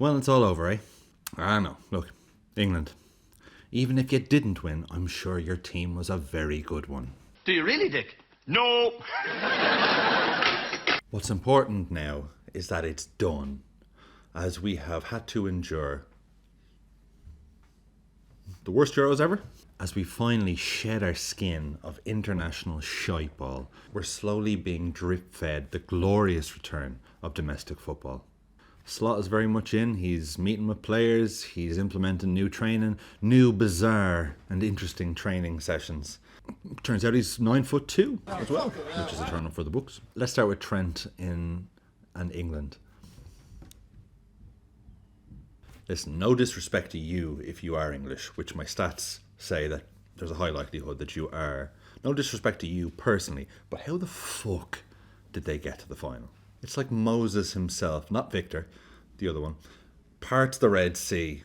Well, it's all over, eh? I know. Look, England. Even if you didn't win, I'm sure your team was a very good one. Do you really, Dick? No! What's important now is that it's done, as we have had to endure the worst Euros ever. As we finally shed our skin of international shiteball, we're slowly being drip-fed the glorious return of domestic football. Slot is very much in. He's meeting with players. He's implementing new training, new bizarre and interesting training sessions. Turns out he's 9'2" as well, which is a turn up for the books. Let's start with Trent and England. Listen, no disrespect to you if you are English, which my stats say that there's a high likelihood that you are. No disrespect to you personally, but how the fuck did they get to the final? It's like Moses himself, not Victor, the other one, parts the Red Sea.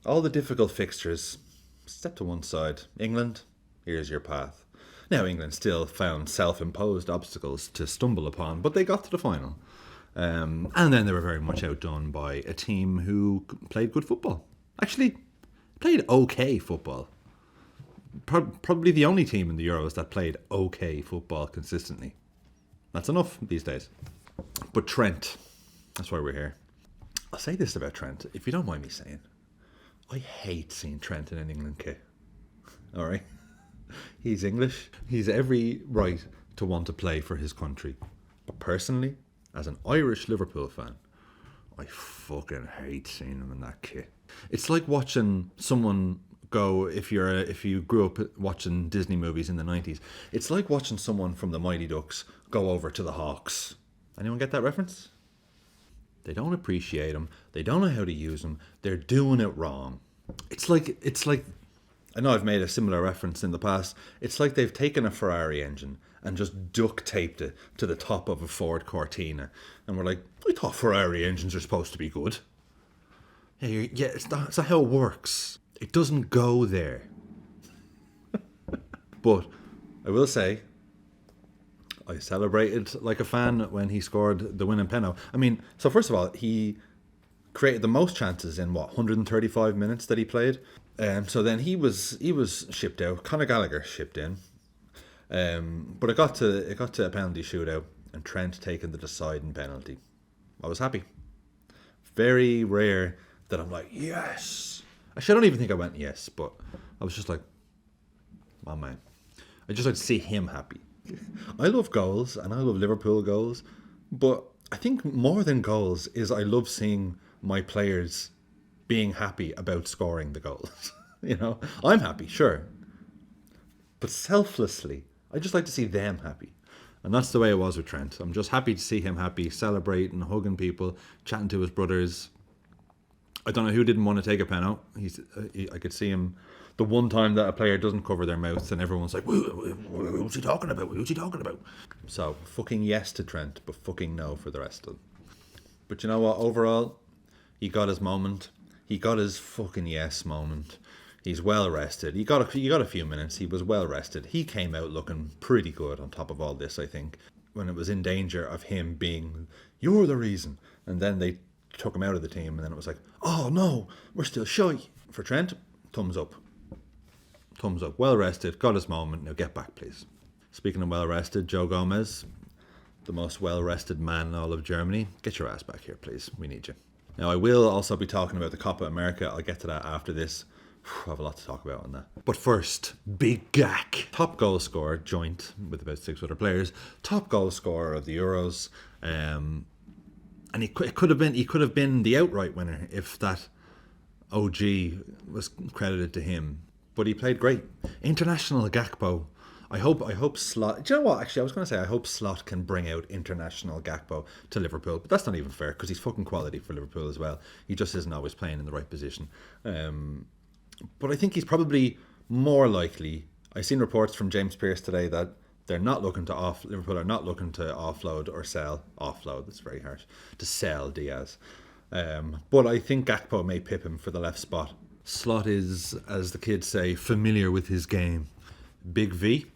All the difficult fixtures, step to one side. England, here's your path. Now, England still found self-imposed obstacles to stumble upon, but they got to the final. And then they were very much outdone by a team who played good football. Actually, played okay football. Probably the only team in the Euros that played okay football consistently. That's enough these days. But Trent, that's why we're here. I'll say this about Trent, if you don't mind me saying. I hate seeing Trent in an England kit. Alright? He's English. He's every right to want to play for his country. But personally, as an Irish Liverpool fan, I fucking hate seeing him in that kit. It's like watching someone go, if you grew up watching Disney movies in the 90s, it's like watching someone from the Mighty Ducks go over to the Hawks. Anyone get that reference? They don't appreciate them. They don't know how to use them. They're doing it wrong. It's like I know I've made a similar reference in the past. It's like they've taken a Ferrari engine and just duct taped it to the top of a Ford Cortina. And we're like, I thought Ferrari engines are supposed to be good. Yeah, it's not how it works. It doesn't go there. But I will say, I celebrated like a fan when he scored the winning penalty. I mean, so first of all, he created the most chances in 135 minutes that he played. So then he was shipped out. Conor Gallagher shipped in. But it got to a penalty shootout and Trent taking the deciding penalty. I was happy. Very rare that I'm like, yes. Actually, I don't even think I went yes, but I was just like, oh man. I just like to see him happy. I love goals and I love Liverpool goals, but I think more than goals is I love seeing my players being happy about scoring the goals. You know, I'm happy, sure. But selflessly, I just like to see them happy. And that's the way it was with Trent. I'm just happy to see him happy, celebrating, hugging people, chatting to his brothers. I don't know who didn't want to take a pen out. I could see him the one time that a player doesn't cover their mouth and everyone's like, who's he talking about? Who's he talking about? So, fucking yes to Trent, but fucking no for the rest of them. But you know what? Overall, he got his moment. He got his fucking yes moment. He's well rested. He got a few minutes. He was well rested. He came out looking pretty good on top of all this, I think, when it was in danger of him being, you're the reason. And then they took him out of the team and then it was like, oh no, we're still shy. For Trent, thumbs up. Thumbs up. Well rested. Got his moment. Now get back, please. Speaking of well rested, Joe Gomez, the most well rested man in all of Germany. Get your ass back here, please. We need you. Now I will also be talking about the Copa America. I'll get to that after this. I have a lot to talk about on that. But first, Big Gak. Top goal scorer, joint with about 6 other players. Top goal scorer of the Euros. And he could have been the outright winner if that OG was credited to him. But he played great. International Gakpo. I hope Slot... Do you know what? Actually, I was going to say I hope Slot can bring out international Gakpo to Liverpool. But that's not even fair because he's fucking quality for Liverpool as well. He just isn't always playing in the right position. But I think he's probably more likely. I've seen reports from James Pearce today that Liverpool are not looking to offload or sell. Offload, that's very harsh. To sell Diaz. But I think Gakpo may pip him for the left spot. Slot is, as the kids say, familiar with his game. Big V.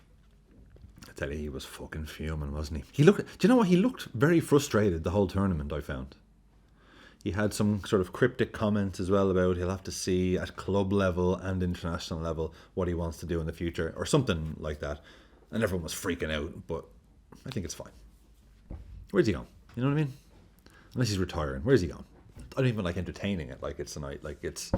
I tell you, he was fucking fuming, wasn't he? Do you know what? He looked very frustrated the whole tournament, I found. He had some sort of cryptic comments as well about he'll have to see at club level and international level what he wants to do in the future, or something like that. And everyone was freaking out, but I think it's fine. Where's he going? You know what I mean? Unless he's retiring. Where's he going? I don't even like entertaining it like it's tonight. Like it's...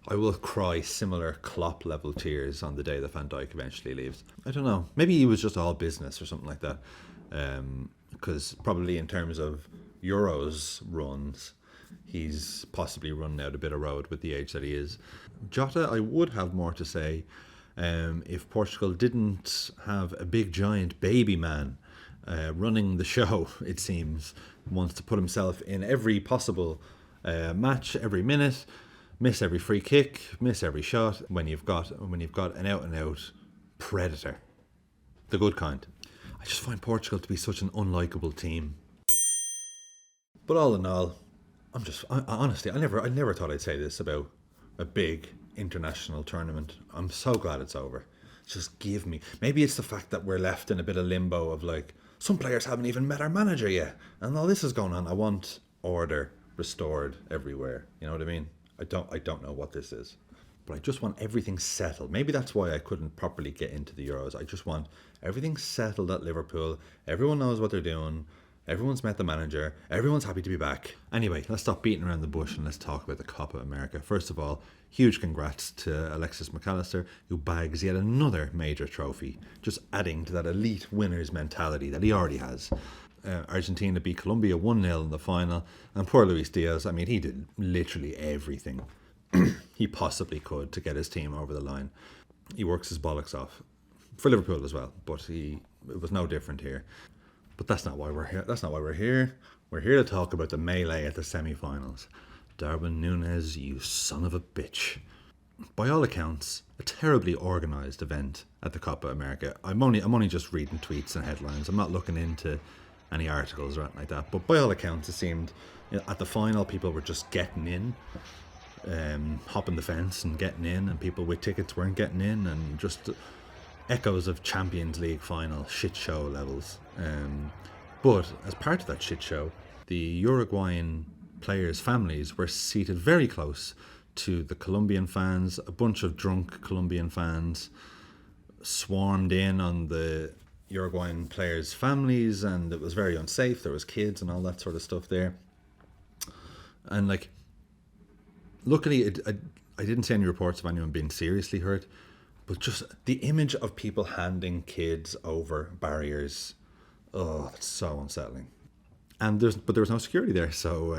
I will cry similar Klopp level tears on the day that Van Dijk eventually leaves. I don't know. Maybe he was just all business or something like that. Because probably in terms of Euros runs, he's possibly run out a bit of road with the age that he is. Jota, I would have more to say if Portugal didn't have a big giant baby man running the show, it seems, wants to put himself in every possible match, every minute, miss every free kick, miss every shot. When you've got an out and out predator, the good kind. I just find Portugal to be such an unlikable team. But all in all, honestly, I never thought I'd say this about a big international tournament. I'm so glad it's over. Just give me. Maybe it's the fact that we're left in a bit of limbo of like, some players haven't even met our manager yet, and all this is going on. I want order restored everywhere. You know what I mean? I don't know what this is, but I just want everything settled. Maybe that's why I couldn't properly get into the Euros. I just want everything settled at Liverpool. Everyone knows what they're doing. Everyone's met the manager. Everyone's happy to be back. Anyway, let's stop beating around the bush and let's talk about the Copa America. First of all, huge congrats to Alexis McAllister, who bags yet another major trophy, just adding to that elite winner's mentality that he already has. Argentina beat Colombia 1-0 in the final, and poor Luis Diaz, I mean, he did literally everything he possibly could to get his team over the line. He works his bollocks off for Liverpool as well, but it was no different here. But that's not why we're here. That's not why we're here. We're here to talk about the melee at the semi-finals. Darwin Nunez, you son of a bitch. By all accounts, a terribly organised event at the Copa America. I'm only just reading tweets and headlines. I'm not looking into any articles or anything like that. But by all accounts, it seemed at the final people were just getting in, hopping the fence and getting in, and people with tickets weren't getting in, and just echoes of Champions League final shit show levels. But as part of that shit show, the Uruguayan players' families were seated very close to the Colombian fans. A bunch of drunk Colombian fans swarmed in on the Uruguayan players' families, and it was very unsafe. There was kids and all that sort of stuff there. And like, luckily, I didn't see any reports of anyone being seriously hurt, but just the image of people handing kids over barriers, oh, that's so unsettling. And there was no security there, so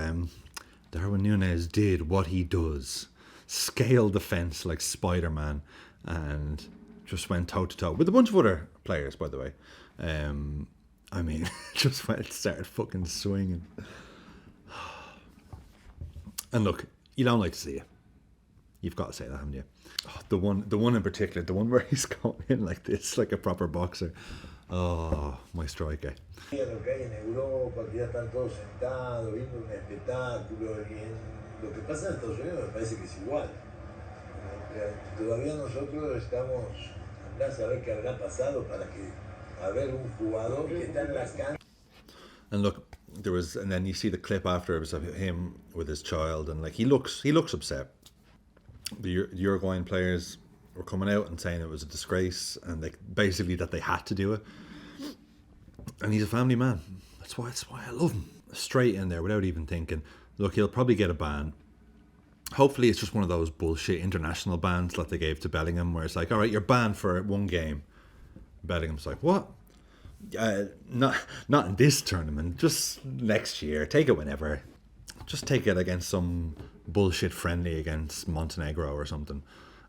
Darwin Nunez did what he does, scaled the fence like Spider-Man, and just went toe-to-toe with a bunch of other players, by the way. I mean, just started fucking swinging. And look, you don't like to see it. You've got to say that, haven't you? Oh, the one in particular, the one where he's going in like this, like a proper boxer. Oh, my striker. Lo que hay en Europa, que ya están todos sentados, viendo un espectáculo, y lo que pasa en Estados Unidos me parece que es igual. Todavía nosotros estamos andando a saber qué habrá pasado para que haber un jugador que está en las canchas. And look, and then you see the clip after, it was of him with his child, and like he looks upset. The Uruguayan players were coming out and saying it was a disgrace, and basically that they had to do it. And he's a family man. That's why I love him. Straight in there without even thinking. Look, he'll probably get a ban. Hopefully it's just one of those bullshit international bans that they gave to Bellingham, where it's like, all right, you're banned for one game. Bellingham's like, what? Not in this tournament. Just next year. Take it whenever. Just take it against some bullshit friendly against Montenegro or something.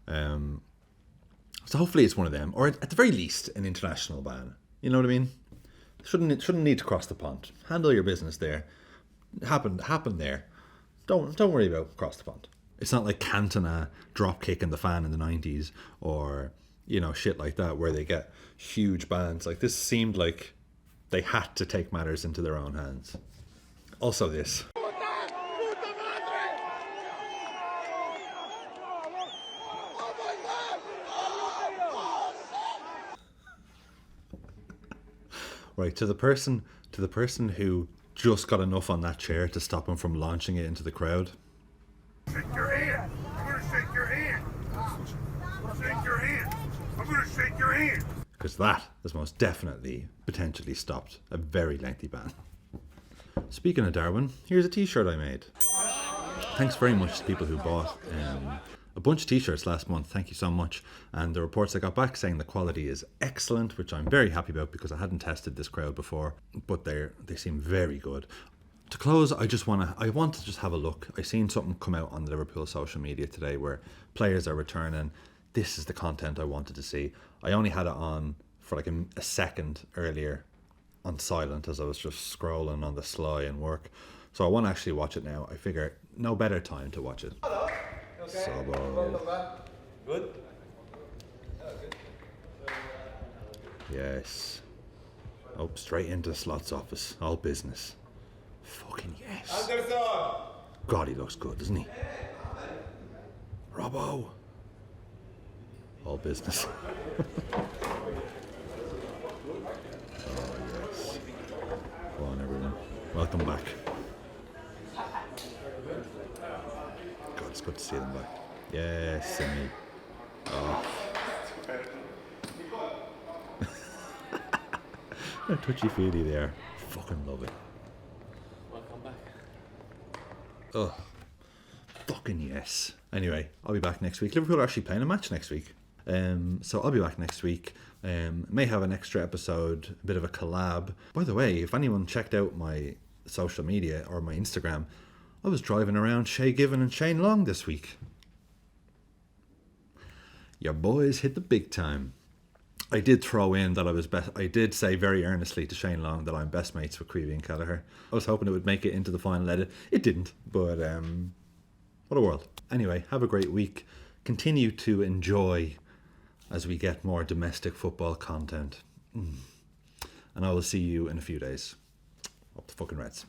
So hopefully it's one of them, or at the very least an international ban. You know what I mean? Shouldn't need to cross the pond. Handle your business there. Happened there. Don't worry about cross the pond. It's not like Cantona drop kicking the fan in the 90s, or shit like that where they get huge bans. Like, this seemed like they had to take matters into their own hands. Also this. Right, to the person who just got enough on that chair to stop him from launching it into the crowd. Shake your hand. I'm gonna shake your hand. Shake your hand. I'm gonna shake your hand. Because that has most definitely potentially stopped a very lengthy ban. Speaking of Darwin, here's a t-shirt I made. Thanks very much to people who bought a bunch of t-shirts last month. Thank you so much. And the reports I got back saying the quality is excellent, which I'm very happy about because I hadn't tested this crowd before, but they seem very good. To close, I want to just have a look. I seen something come out on the Liverpool social media today where players are returning. This is the content I wanted to see. I only had it on for like a second earlier on silent as I was just scrolling on the sly and work. So I want to actually watch it now. I figure no better time to watch it. Hello. Okay. Sabo. Good. Yes. Oh, straight into the Slot's office. All business. Fucking yes. God, he looks good, doesn't he? Robbo. All business. Oh, yes. Go on, everyone. Welcome back. God, it's good to see them back. Yes, Simi. Oh. Touchy-feely there. Fucking love it. Welcome back. Oh, fucking yes. Anyway, I'll be back next week. Liverpool are actually playing a match next week. So I'll be back next week. May have an extra episode, a bit of a collab. By the way, if anyone checked out my social media or my Instagram, I was driving around Shay Given and Shane Long this week. Your boys hit the big time. I did throw in that I did say very earnestly to Shane Long that I'm best mates with Creevy and Kelleher. I was hoping it would make it into the final edit. It didn't, but what a world. Anyway, have a great week. Continue to enjoy as we get more domestic football content. And I will see you in a few days. Up the fucking Reds.